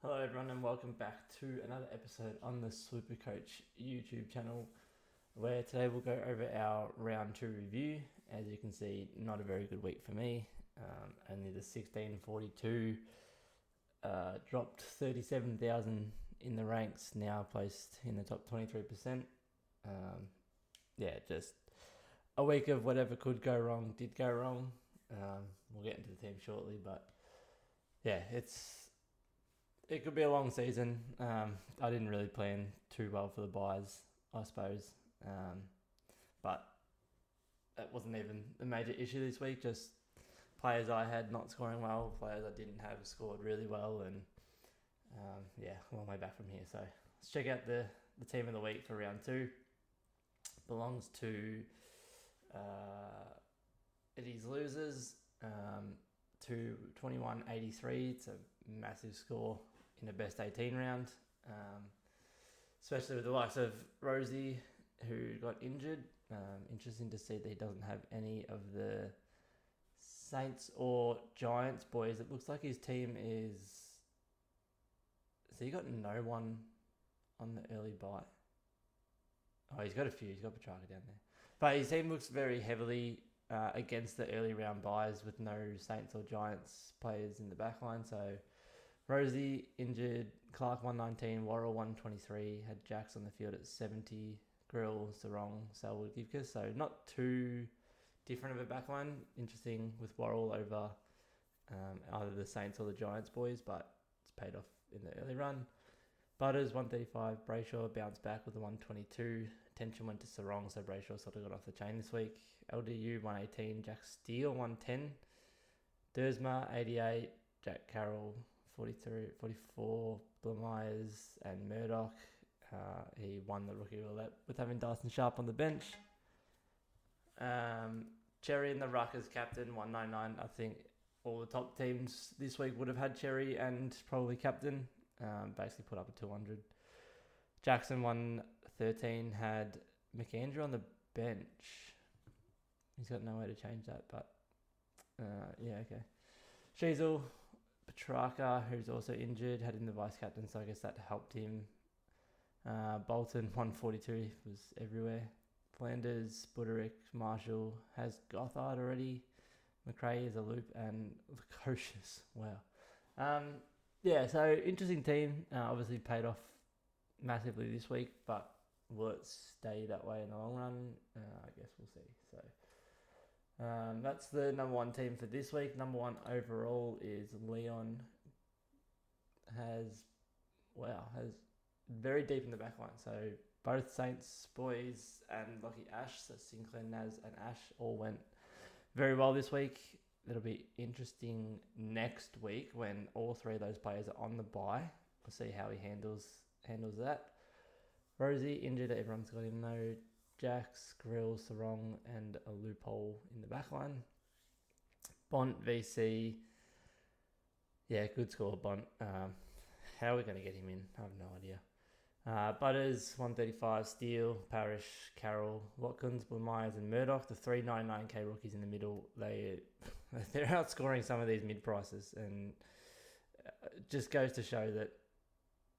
Hello everyone and welcome back to another episode on the Supercoach YouTube channel, where today we'll go over our round 2 review. As you can see, not a very good week for me. Only the 1642 dropped 37,000 in the ranks, now placed in the top 23%. Just a week of whatever could go wrong did go wrong. We'll get into the team shortly, but yeah, it could be a long season. I didn't really plan too well for the buys, I suppose. But that wasn't even the major issue this week. Just players I had not scoring well, players I didn't have scored really well, and a long way back from here. So let's check out the team of the week for round 2. Belongs to Eddie's losers. To 21.83. It's a massive score in a best 18 round, especially with the likes of Rosie, who got injured. Interesting to see that he doesn't have any of the Saints or Giants boys. It looks like his team is... So he got no one on the early bye. Oh, he's got a few. He's got Petrarca down there. But his team looks very heavily against the early round buys with no Saints or Giants players in the backline. So Rosie injured, Clark 119, Worrell 123, had Jacks on the field at 70, Grill, Sarong, Selwood, Givkas. So not too different of a backline. Interesting with Worrell over either the Saints or the Giants boys, but it's paid off in the early run. Butters 135, Brayshaw bounced back with a 122. Attention went to Sarong, so Brayshaw sort of got off the chain this week. LDU 118, Jack Steele 110. Dersma 88, Jack Carroll 44, Blamires and Murdoch. He won the rookie roulette with having Dyson Sharp on the bench. Cherry and the Ruck as captain 199. I think all the top teams this week would have had Cherry and probably captain. Basically put up a 200. Jackson 113 had McAndrew on the bench. He's got no way to change that, but okay. Sheasel, Petrarca, who's also injured, had him the vice captain, so I guess that helped him. Bolton 142 was everywhere. Flanders, Buderick, Marshall has Gothard already. McRae is a loop, and Lukosius. Wow. So interesting team. Obviously paid off massively this week, but will it stay that way in the long run? I guess we'll see. So that's the number 1 team for this week. Number 1 overall is Leon. Has very deep in the back line. So both Saints boys and Lockie Ash, so Sinclair, Naz and Ash all went very well this week. It'll be interesting next week when all 3 of those players are on the bye. We'll see how he handles that. Rosie injured, everyone's got him though. Jax, Grill, Sarong, and a loophole in the backline. Bont VC. Yeah, good score, Bont. How are we going to get him in? I have no idea. Butters, 135, Steele, Parrish, Carroll, Watkins, Blamires and Murdoch, the 399k rookies in the middle. They're outscoring some of these mid prices, and it just goes to show that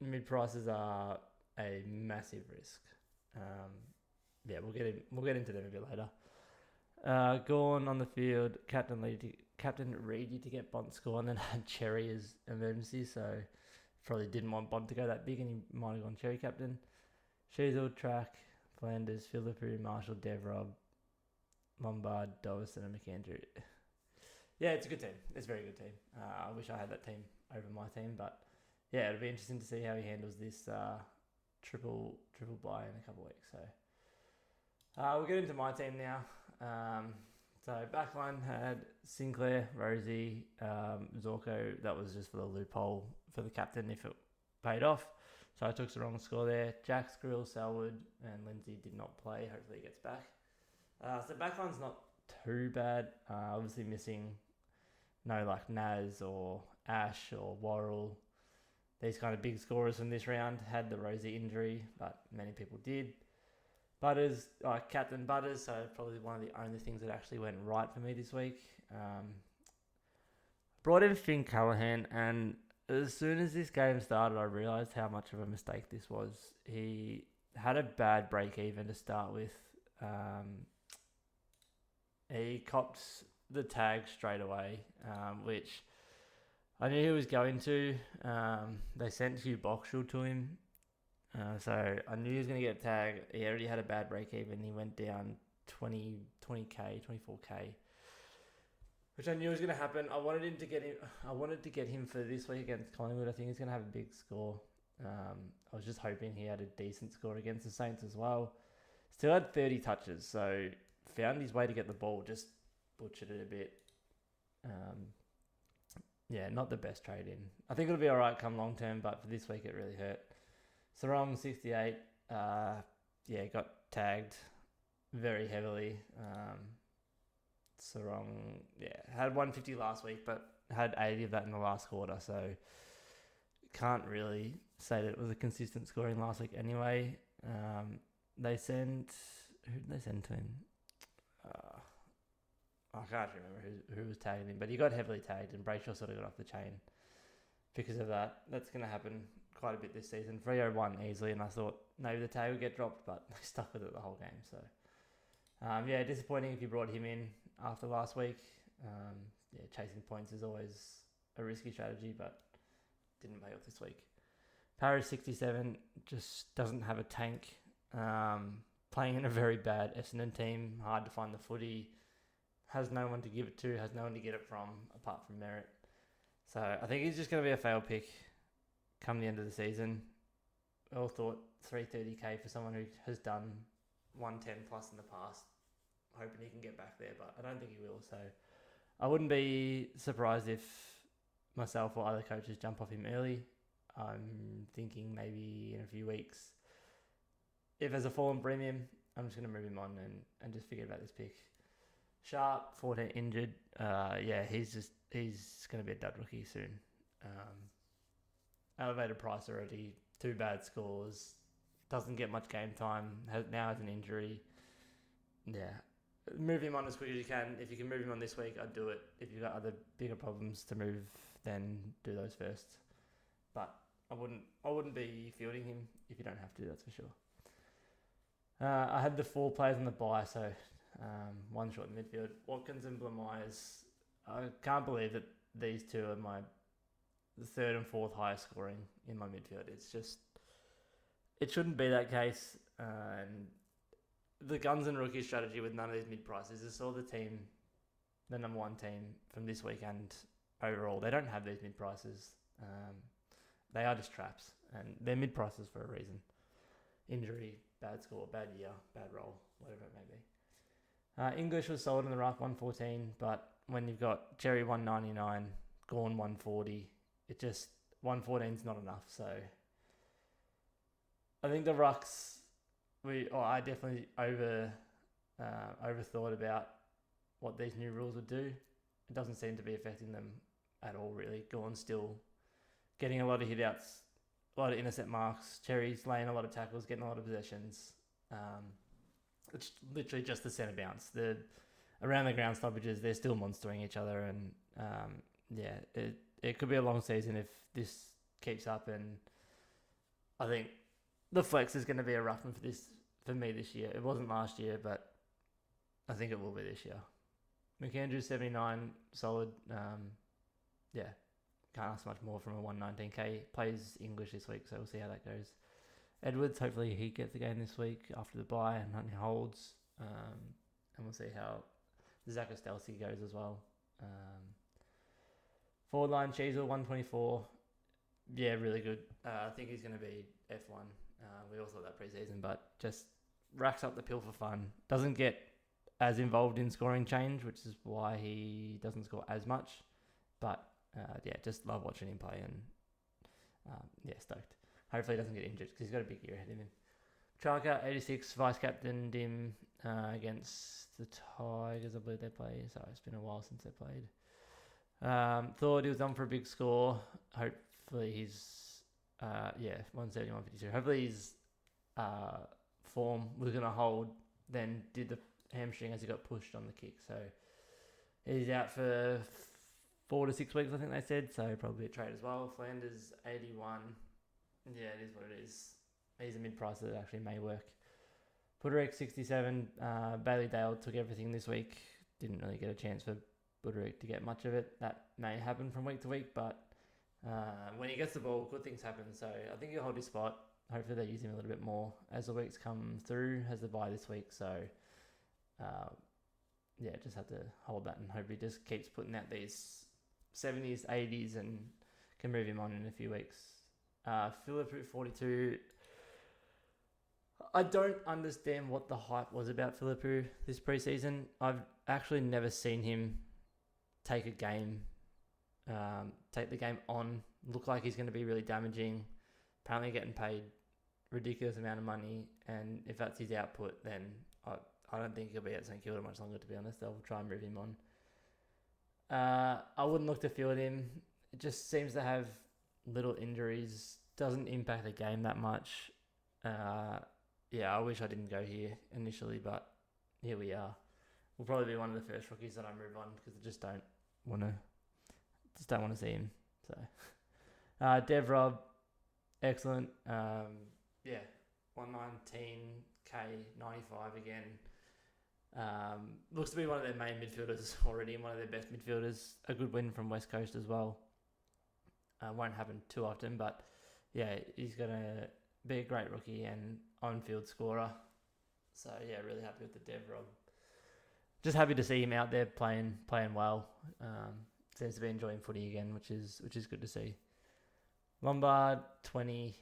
mid prices are a massive risk. We'll get into them a bit later. Gorn on the field, Captain Reedy to get Bont score, and then had Cherry as emergency, so probably didn't want Bont to go that big, and he might have gone Cherry captain. Sheasel, Track, Flanders, Philippou, Marshall, Devrob, Lombard, Dovison and McAndrew. Yeah, it's a good team. It's a very good team. I wish I had that team over my team, but yeah, it'll be interesting to see how he handles this triple bye in a couple of weeks. So we'll get into my team now. So backline had Sinclair, Rosie, Zorko. That was just for the loophole for the captain if it paid off. So I took the wrong score there. Jack, Skrill, Selwood, and Lindsay did not play. Hopefully he gets back. So backline's not too bad. Obviously missing Naz or Ash or Worrell. These kind of big scorers from this round had the Rosie injury, but many people did. Butters, Captain Butters, so probably one of the only things that actually went right for me this week. Brought in Finn Callahan, and as soon as this game started, I realised how much of a mistake this was. He had a bad break even to start with. He copped the tag straight away, which I knew he was going to. They sent Hugh Boxall to him, so I knew he was going to get tagged. He already had a bad break even. He went down 20k, 24k, which I knew was going to happen. I wanted to get him for this week against Collingwood. I think he's going to have a big score. I was just hoping he had a decent score against the Saints as well. Still had 30 touches, so found his way to get the ball. Just butchered it a bit. Yeah, not the best trade in. I think it'll be all right come long term, but for this week it really hurt. Sarong 68. Got tagged very heavily. Sarong, had 150 last week, but had 80 of that in the last quarter, so can't really say that it was a consistent scoring last week anyway. Who did they send to him? I can't remember who was tagging him, but he got heavily tagged, and Brayshaw sort of got off the chain because of that. That's going to happen quite a bit this season. Freo won easily, and I thought maybe the tag would get dropped, but they stuck with it the whole game. So, disappointing if you brought him in after last week. Chasing points is always a risky strategy, but didn't pay off this week. Paris 67 just doesn't have a tank. Playing in a very bad Essendon team, hard to find the footy. Has no one to give it to, has no one to get it from, apart from Merritt. So I think he's just going to be a fail pick come the end of the season. We all thought 330k for someone who has done 110 plus in the past. Hoping he can get back there, but I don't think he will. So I wouldn't be surprised if myself or other coaches jump off him early. I'm thinking maybe in a few weeks. If there's a fallen premium, I'm just going to move him on and just forget about this pick. Sharp, 14 injured. He's going to be a dud rookie soon. Elevated price already. 2 bad scores. Doesn't get much game time. Now has an injury. Yeah. Move him on as quick as you can. If you can move him on this week, I'd do it. If you've got other bigger problems to move, then do those first. But I wouldn't be fielding him if you don't have to, that's for sure. I had the 4 players on the bye, so one short in midfield. Watkins and Blamires. I can't believe that these two are the 3rd and 4th highest scoring in my midfield. It's just, it shouldn't be that case. And the guns and rookie strategy with none of these mid prices is all the number 1 team from this weekend overall. They don't have these mid prices. They are just traps, and they're mid prices for a reason. Injury, bad score, bad year, bad role, whatever it may be. English was sold in the ruck 114, but when you've got Cherry 199, Gorn 140, 114 is not enough. So I think the rucks, I definitely overthought about what these new rules would do. It doesn't seem to be affecting them at all, really. Gorn's still getting a lot of hit outs, a lot of intercept marks. Cherry's laying a lot of tackles, getting a lot of possessions. It's literally just the centre bounce. The around the ground stoppages, they're still monstering each other, and it could be a long season if this keeps up. And I think the flex is going to be a rough one for me this year. It wasn't last year, but I think it will be this year. McAndrew 79, solid. Can't ask much more from a 119k. Plays English this week, so we'll see how that goes. Edwards, hopefully he gets the game this week after the bye and Huntley holds. And we'll see how Zach Estelsi goes as well. Forward line, Cheezel, 124. Yeah, really good. I think he's going to be F1. We all thought that pre-season, but just racks up the pill for fun. Doesn't get as involved in scoring change, which is why he doesn't score as much. But just love watching him play, and stoked. Hopefully he doesn't get injured because he's got a big year ahead of him. Chalker, 86, vice-captain Dim against the Tigers, I believe they play. Sorry, it's been a while since they played. Thought he was on for a big score. Hopefully he's, 170, 152. Hopefully his form was going to hold, then did the hamstring as he got pushed on the kick. So he's out for 4 to 6 weeks, I think they said. So probably a trade as well. Flanders 81. Yeah, it is what it is. He's a mid-price that actually may work. Buderick 67. Bailey Dale took everything this week. Didn't really get a chance for Buderick to get much of it. That may happen from week to week, but when he gets the ball, good things happen. So I think he'll hold his spot. Hopefully they use him a little bit more as the weeks come through. Has the bye this week, so just have to hold that and hope he just keeps putting out these 70s, 80s, and can move him on in a few weeks. Philip 42. I don't understand what the hype was about Philippou this preseason. I've actually never seen him take the game on, look like he's going to be really damaging. Apparently getting paid ridiculous amount of money, and if that's his output, then I don't think he'll be at St Kilda much longer, to be honest. They'll try and move him on. I wouldn't look to field him. It just seems to have little injuries, doesn't impact the game that much. I wish I didn't go here initially, but here we are. We'll probably be one of the first rookies that I move on because I just don't want to see him. So, Dev Rob, excellent. 119k 95 again. Looks to be one of their main midfielders already and one of their best midfielders. A good win from West Coast as well. Won't happen too often, but yeah, he's going to be a great rookie and on-field scorer. So yeah, really happy with the Dev Rob. Just happy to see him out there playing well. Seems to be enjoying footy again, which is good to see. Lombard 20.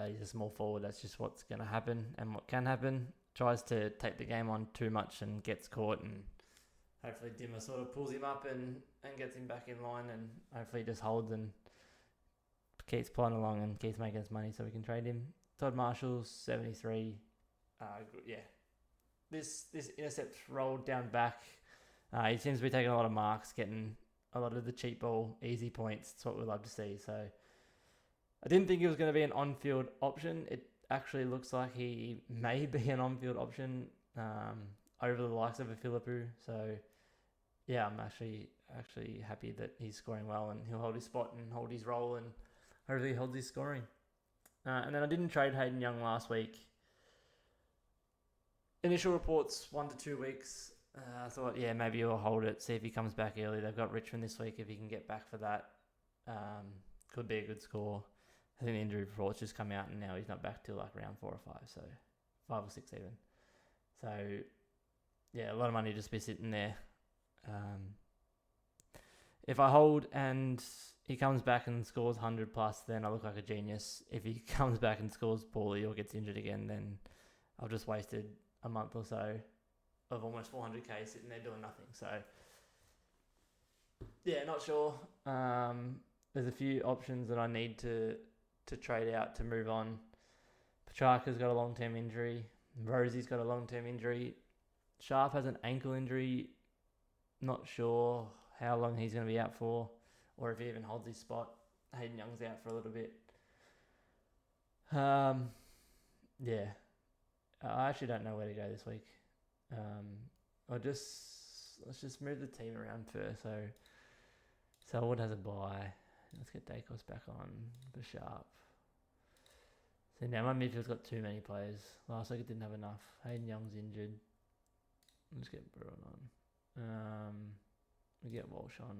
He's a small forward. That's just what's going to happen and what can happen. Tries to take the game on too much and gets caught, and hopefully Dimmer sort of pulls him up and gets him back in line, and hopefully he just holds and keeps plodding along and keeps making us money so we can trade him. Todd Marshall 73. This intercept rolled down back. He seems to be taking a lot of marks, getting a lot of the cheap ball, easy points. It's what we love to see. So I didn't think he was going to be an on-field option. It actually looks like he may be an on-field option over the likes of a Philippou. So yeah, I'm actually happy that he's scoring well and he'll hold his spot and hold his role and hopefully he holds his scoring. And then I didn't trade Hayden Young last week. Initial reports 1 to 2 weeks. I thought, maybe he'll hold it, see if he comes back early. They've got Richmond this week. If he can get back for that, could be a good score. I think the injury reports just come out and now he's not back till like round 4 or 5, so 5 or 6 even. So, yeah, a lot of money just be sitting there. If I hold and he comes back and scores 100 plus, then I look like a genius. If he comes back and scores poorly or gets injured again, then I've just wasted a month or so of almost 400k sitting there doing nothing. So, yeah, not sure. There's a few options that I need to trade out to move on. Petrarca's got a long-term injury. Rosie's got a long-term injury. Sharp has an ankle injury. Not sure how long he's going to be out for or if he even holds his spot. Hayden Young's out for a little bit. I actually don't know where to go this week. Let's just move the team around first. So Selwood has a bye. Let's get Dacos back on for Sharp. So now my midfield's got too many players. Last week it didn't have enough. Hayden Young's injured. Let's get Bruin on. We get Walsh on.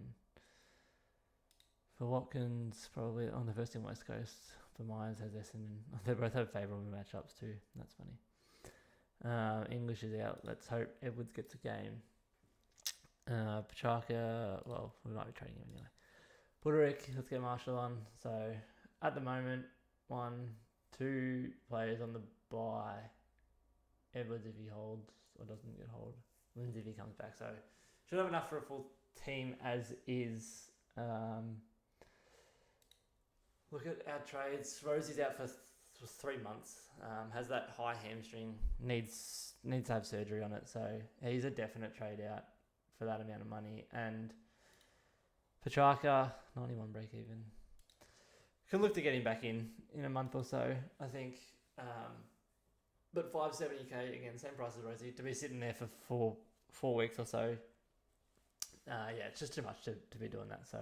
For Watkins, probably on the first in West Coast. For Myers has Essendon. They both have favourable matchups too. That's funny. English is out. Let's hope Edwards gets a game. Petrarca, well, we might be trading him anyway. Buderick, let's get Marshall on. So at the moment, 1, 2 players on the bye. Edwards if he holds or doesn't get hold. Lindsay if he comes back. So should have enough for a full team as is. Look at our trades. Rosie's out for 3 months. Has that high hamstring. Needs to have surgery on it. So he's a definite trade out for that amount of money. And Petrarca, 91 break even. Can look to get him back in a month or so, I think. But 570k again, same price as Rosie. To be sitting there for four weeks or so, it's just too much to be doing that. So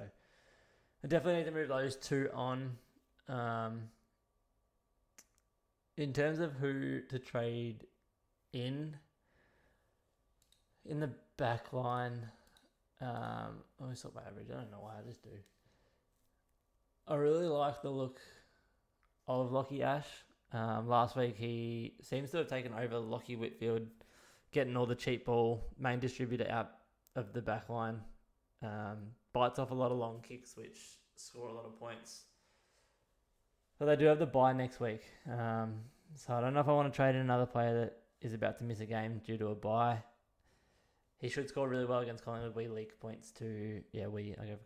I definitely need to move those two on. In terms of who to trade in the back line, I always thought by average. I don't know why I just do. I really like the look of Lockie Ash. Last week he seems to have taken over Lockie Whitfield, getting all the cheap ball, main distributor out of the back line. Bites off a lot of long kicks, which score a lot of points. So they do have the bye next week. So I don't know if I want to trade in another player that is about to miss a game due to a bye. He should score really well against Collingwood. We leak points to... I go for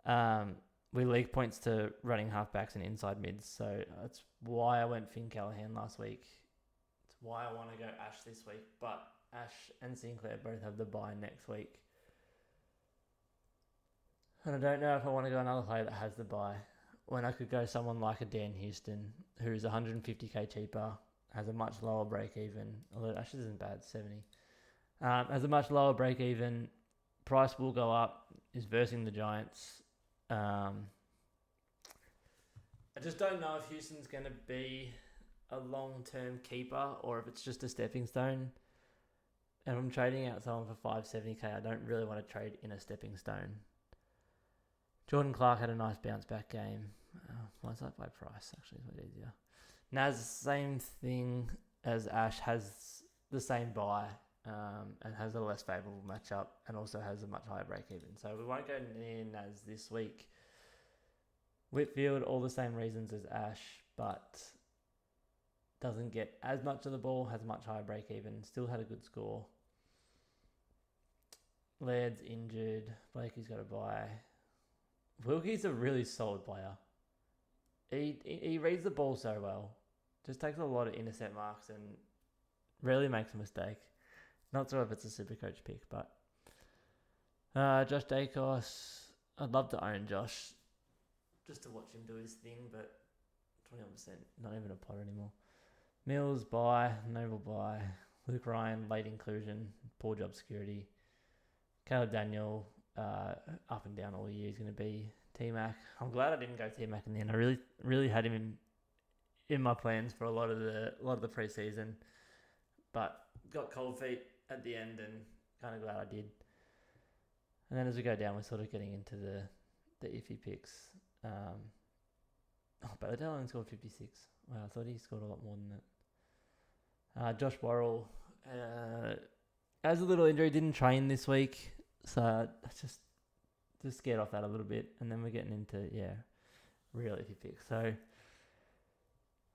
Collingwood. We leak points to running halfbacks and inside mids. So that's why I went Finn Callahan last week. It's why I want to go Ash this week. But Ash and Sinclair both have the bye next week. And I don't know if I want to go another player that has the bye, when I could go someone like a Dan Houston, who's 150k cheaper, has a much lower break even. Although Ash isn't bad, 70. Has a much lower break even. Price will go up. Is versing the Giants. I just don't know if Houston's going to be a long-term keeper or if it's just a stepping stone. And if I'm trading out someone for 570k, I don't really want to trade in a stepping stone. Jordan Clark had a nice bounce-back game. Why is that by price? Actually, it's a bit easier. Naz, same thing as Ash, has the same buy and has a less favourable matchup and also has a much higher break-even. So we won't go near Naz this week. Whitfield, all the same reasons as Ash, but doesn't get as much of the ball, has a much higher break-even, still had a good score. Laird's injured. Blakey's got a bye. Wilkie's a really solid player. He reads the ball so well. Just takes a lot of intercept marks and rarely makes a mistake. Not sure if it's a Supercoach pick, but Josh Dacos. I'd love to own Josh just to watch him do his thing, but 21%, not even a pot anymore. Mills, bye. Noble, bye. Luke Ryan, late inclusion. Poor job security. Caleb Daniel, up and down all year. He's going to be T-Mac. I'm glad I didn't go T-Mac in the end. I really had him in my plans for a lot of the preseason, but got cold feet at the end and kind of glad I did. And then as we go down, we're sort of getting into the iffy picks. But Adele only scored 56. Wow, I thought he scored a lot more than that. Josh Worrell has a little injury, didn't train this week, so I just scared off that a little bit. And then we're getting into real iffy picks. So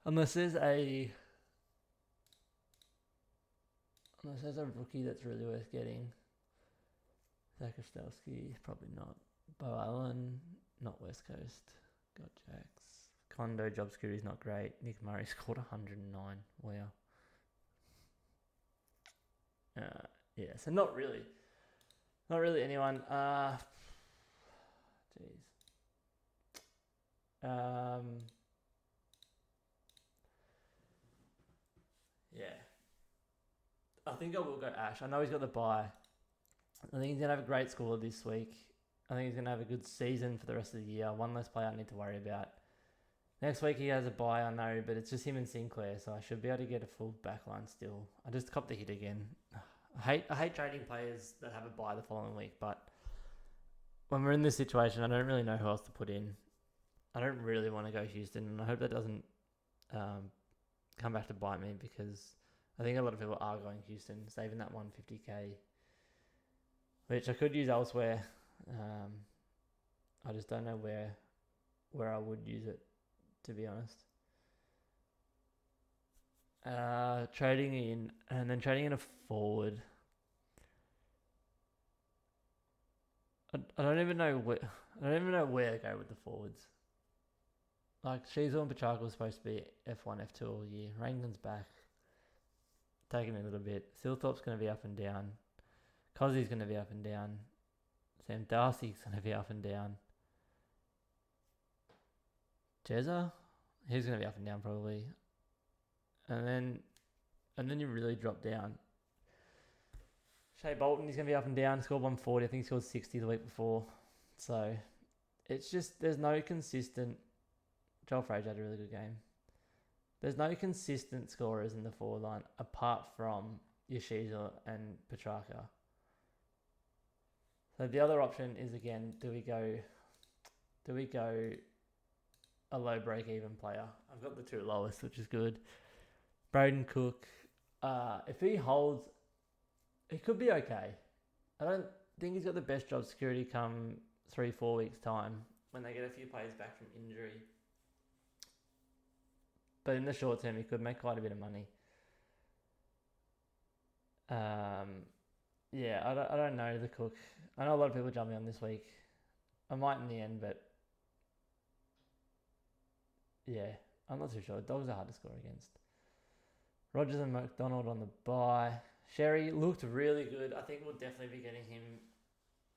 unless there's a rookie that's really worth getting, Zach Ostelsky, probably not. Bo Allen, not West Coast. Got Jacks. Kondo, job security's not great. Nick Murray scored 109. Wow. So not really anyone. I think I will go Ash. I know he's got the bye. I think he's going to have a great score this week. I think he's going to have a good season for the rest of the year. One less player I need to worry about. Next week he has a bye, I know, but it's just him and Sinclair, so I should be able to get a full backline still. I just copped the hit again. I hate trading players that have a bye the following week, but when we're in this situation, I don't really know who else to put in. I don't really want to go Houston, and I hope that doesn't come back to bite me, because I think a lot of people are going Houston, saving that 150k, which I could use elsewhere. I just don't know where I would use it, to be honest. Trading in a forward. I don't even know where to go with the forwards. Like, Sheasel and Pachaka was supposed to be F1, F2 all year. Rankin's back, taking a little bit. Silthorpe's going to be up and down. Cozzie's going to be up and down. Sam Darcy's going to be up and down. Jezza, he's going to be up and down probably. And then you really drop down. Shea Bolton, he's going to be up and down. Scored 140. I think he scored 60 the week before. So it's just there's no consistent. Joel Frazier had a really good game. There's no consistent scorers in the forward line apart from Yoshiza and Petrarca. So the other option is again, do we go a low break even player? I've got the two lowest, which is good. Braden Cook, if he holds, he could be okay. I don't think he's got the best job security come 3-4 weeks time when they get a few players back from injury. But in the short term, he could make quite a bit of money. Yeah, I don't know the Cook. I know a lot of people jumping on this week. I might in the end, but yeah, I'm not too sure. Dogs are hard to score against. Rogers and McDonald on the bye. Sherry looked really good. I think we'll definitely be getting him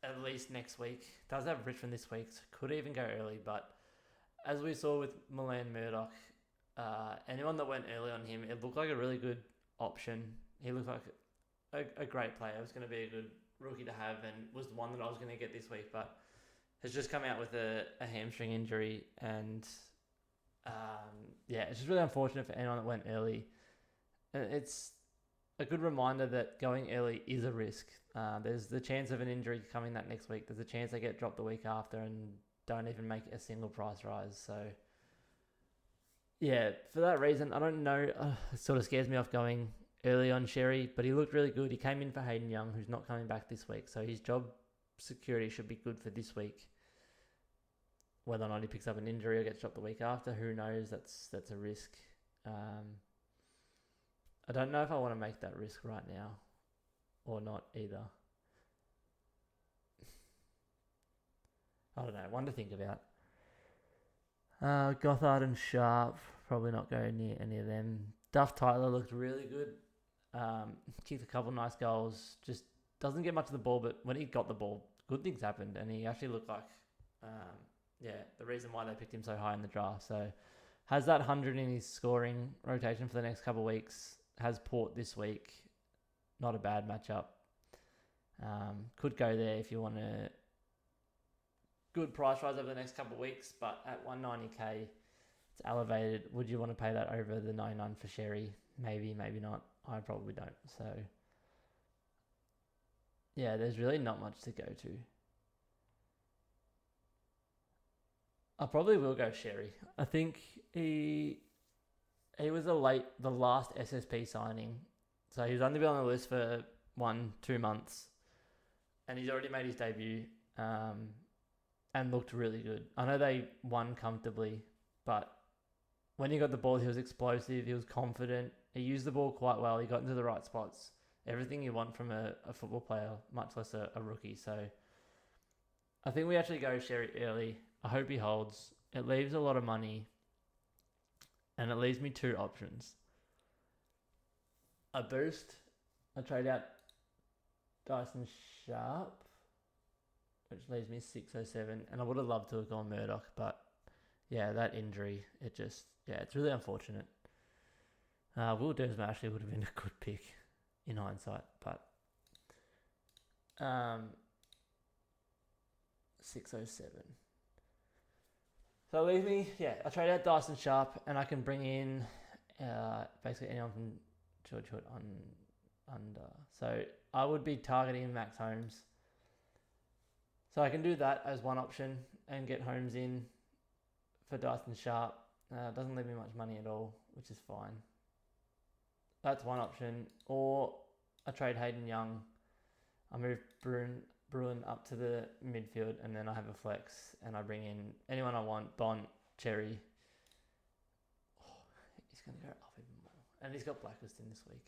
at least next week. Does have Richmond this week, so could even go early. But as we saw with Milan Murdoch, anyone that went early on him, it looked like a really good option. He looked like a great player. It was going to be a good rookie to have and was the one that I was going to get this week, but has just come out with a hamstring injury. And yeah, it's just really unfortunate for anyone that went early. It's a good reminder that going early is a risk. There's the chance of an injury coming that next week. There's a chance they get dropped the week after and don't even make a single price rise. So yeah, for that reason, I don't know. It sort of scares me off going early on Sherry, but he looked really good. He came in for Hayden Young, who's not coming back this week. So his job security should be good for this week. Whether or not he picks up an injury or gets dropped the week after, who knows? That's a risk. I don't know if I want to make that risk right now or not either. I don't know. One to think about. Gothard and Sharp, probably not going near any of them. Duff Tyler looked really good. Kicked a couple nice goals. Just doesn't get much of the ball, but when he got the ball, good things happened. And he actually looked like, the reason why they picked him so high in the draft. So has that 100 in his scoring rotation for the next couple of weeks. Has Port this week. Not a bad matchup. Could go there if you want a good price rise over the next couple of weeks, but at 190k, it's elevated. Would you want to pay that over the 99 for Sherry? Maybe, maybe not. I probably don't. So yeah, there's really not much to go to. I probably will go Sherry. I think he was the last SSP signing. So he's only been on the list for 1-2 months. And he's already made his debut and looked really good. I know they won comfortably, but when he got the ball, he was explosive. He was confident. He used the ball quite well. He got into the right spots. Everything you want from a football player, much less a rookie. So I think we actually go Sherry early. I hope he holds. It leaves a lot of money. And it leaves me two options. A boost. I trade out Dyson Sharp, which leaves me 607. And I would have loved to have gone Murdoch, but yeah, that injury, it's really unfortunate. Will Dersma actually would have been a good pick in hindsight, but 607. So leave me, I trade out Dyson Sharp and I can bring in basically anyone from George Hood under. So I would be targeting Max Holmes. So I can do that as one option and get Holmes in for Dyson Sharp. Doesn't leave me much money at all, which is fine. That's one option. Or I trade Hayden Young. I move Bruin up to the midfield, and then I have a flex, and I bring in anyone I want. Bont, Cherry. He's going to go up even more. And he's got blacklisting this week.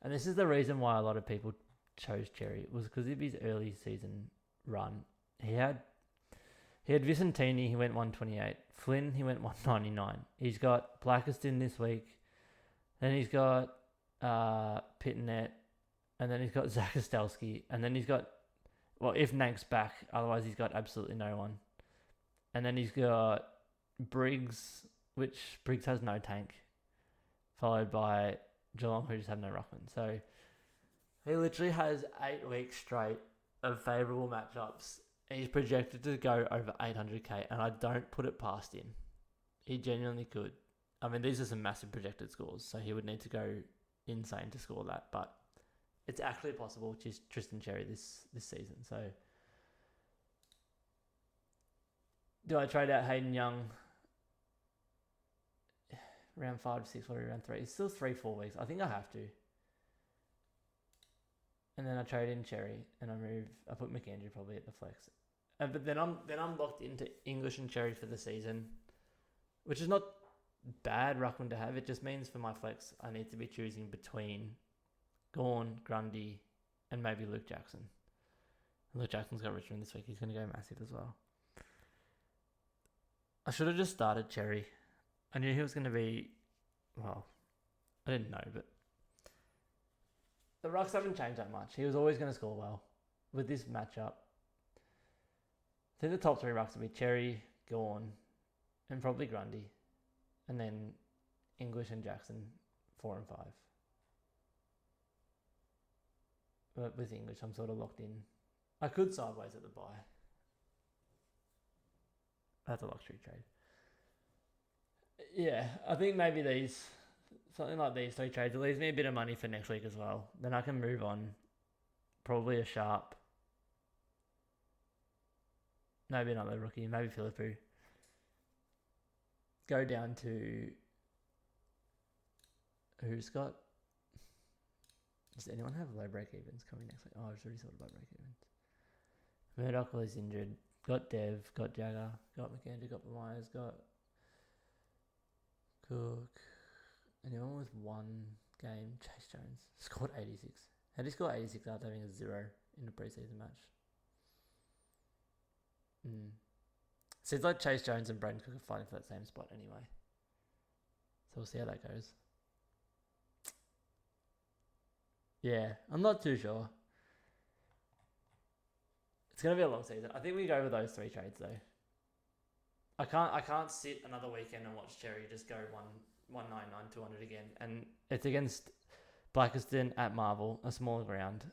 And this is the reason why a lot of people chose Cherry. It was because of his early season run. He had Vicentini, he went 128. Flynn, he went 199. He's got Blackiston this week. Then he's got Pitnet. And then he's got Zach Ostelski. And then he's got, if Nank's back, otherwise he's got absolutely no one. And then he's got Briggs, which Briggs has no tank. Followed by Geelong, who just have no ruckman. So He literally has 8 weeks straight of favourable matchups. And he's projected to go over 800k, and I don't put it past him. He genuinely could. I mean, these are some massive projected scores, so he would need to go insane to score that. But it's actually possible, just Tristan Cherry this season. So, do I trade out Hayden Young? Round 5, 6, what are we, round 3? It's still 3-4 weeks. I think I have to. And then I trade in Cherry, and I put McAndrew probably at the flex. But then I'm locked into English and Cherry for the season, which is not bad ruckman to have. It just means for my flex, I need to be choosing between Gawn, Grundy, and maybe Luke Jackson. Luke Jackson's got Richmond this week. He's going to go massive as well. I should have just started Cherry. I knew he was going to be, well, I didn't know, but the rucks haven't changed that much. He was always going to score well with this matchup. I think the top 3 rucks will be Cherry, Gawn, and probably Grundy. And then English and Jackson, 4 and 5. But with English, I'm sort of locked in. I could sideways at the buy. That's a luxury trade. Yeah, I think maybe something like these 3 trades, it leaves me a bit of money for next week as well. Then I can move on. Probably a Sharp. Maybe another rookie. Maybe Philippou. Go down to who's got. Does anyone have low break evens coming next week? Oh, I was already sort of low break evens. Murdoch is injured. Got Dev. Got Jagger. Got McAndrew. Got Myers. Got Cook. Anyone with 1 game? Chase Jones scored 86. How did he score 86 after having a 0 in a preseason match? Seems like Chase Jones and Braden Cook are fighting for that same spot anyway. So we'll see how that goes. Yeah, I'm not too sure. It's gonna be a long season. I think we go with those 3 trades though. I can't sit another weekend and watch Cherry just go 199, 200 again. And it's against Blackiston at Marvel, a smaller ground.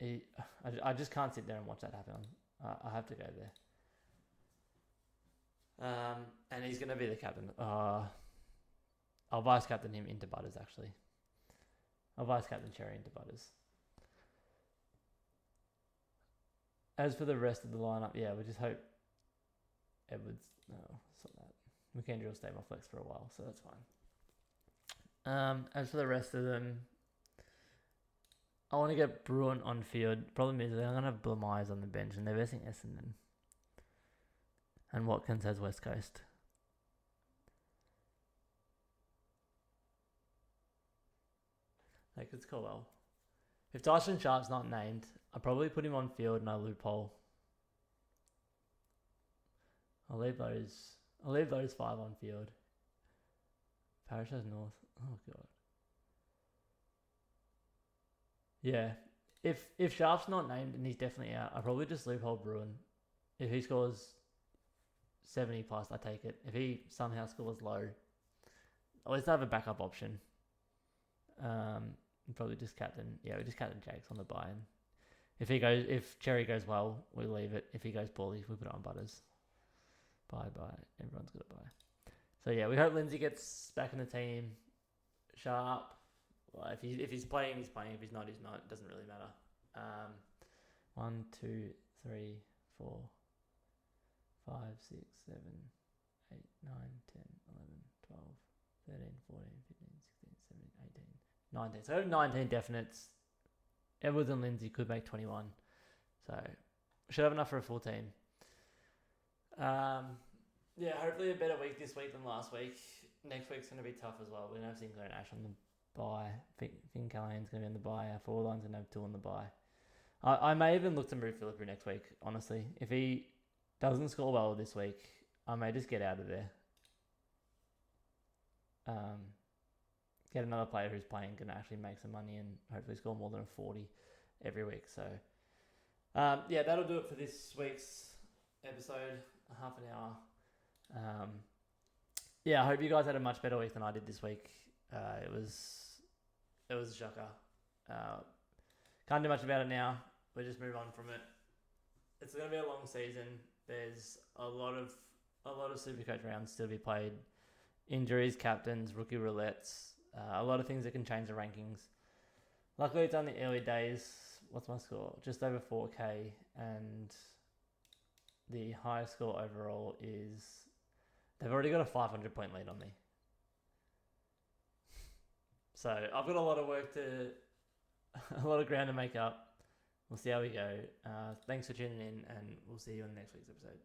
I just can't sit there and watch that happen. I have to go there. And he's going to be the captain. I'll vice captain him into Butters, actually. I'll vice captain Cherry into Butters. As for the rest of the lineup, yeah, we just hope Edwards. No, it's not that. McAndrew will stay my flex for a while, so that's fine. As for the rest of them, I want to get Bruin on field. Problem is, I'm going to have Blamires on the bench, and they're versing Essendon. And Watkins has West Coast. Like, it's cool. Well, if Dyson Sharp's not named, I'll probably put him on field and I'll loophole. I'll leave those 5 on field. Parish has North. Oh god. Yeah. If Sharp's not named and he's definitely out, I'll probably just loophole Bruin. If he scores 70 plus, I take it. If he somehow scores low, at least I have a backup option. Probably just captain. Yeah, we just captain Jakes on the buy. And if Cherry goes well, we leave it. If he goes poorly, we put it on Butters. Bye. Everyone's got to buy. So yeah, we hope Lindsay gets back in the team. Sharp. Well, if he's playing, he's playing. If he's not, he's not. It doesn't really matter. 1, 2, 3, 4, 5, 6, 7, 8, 9, 10, 11, 12, 13, 14, 15, 16, 17, 18, 19. So 19 definites. Edwards and Lindsay could make 21. So should have enough for a full team. Yeah, hopefully a better week this week than last week. Next week's going to be tough as well. We're going to have Sinclair and Ash on the bye. Finn Callahan's going to be on the bye. Our forward line's going to have 2 on the bye. I may even look to move Philippou next week, honestly. If he doesn't score well this week, I may just get out of there. Get another player who's playing, can actually make some money and hopefully score more than a 40 every week. So, yeah, that'll do it for this week's episode. Half an hour. Yeah, I hope you guys had a much better week than I did this week. It was a shocker. Can't do much about it now. We'll just move on from it. It's going to be a long season. There's a lot of Supercoach rounds still to be played. Injuries, captains, rookie roulettes, a lot of things that can change the rankings. Luckily, it's only early days. What's my score? Just over 4K, and the highest score overall is... They've already got a 500-point lead on me. So I've got a lot of work to... a lot of ground to make up. We'll see how we go. Thanks for tuning in, and we'll see you in next week's episode.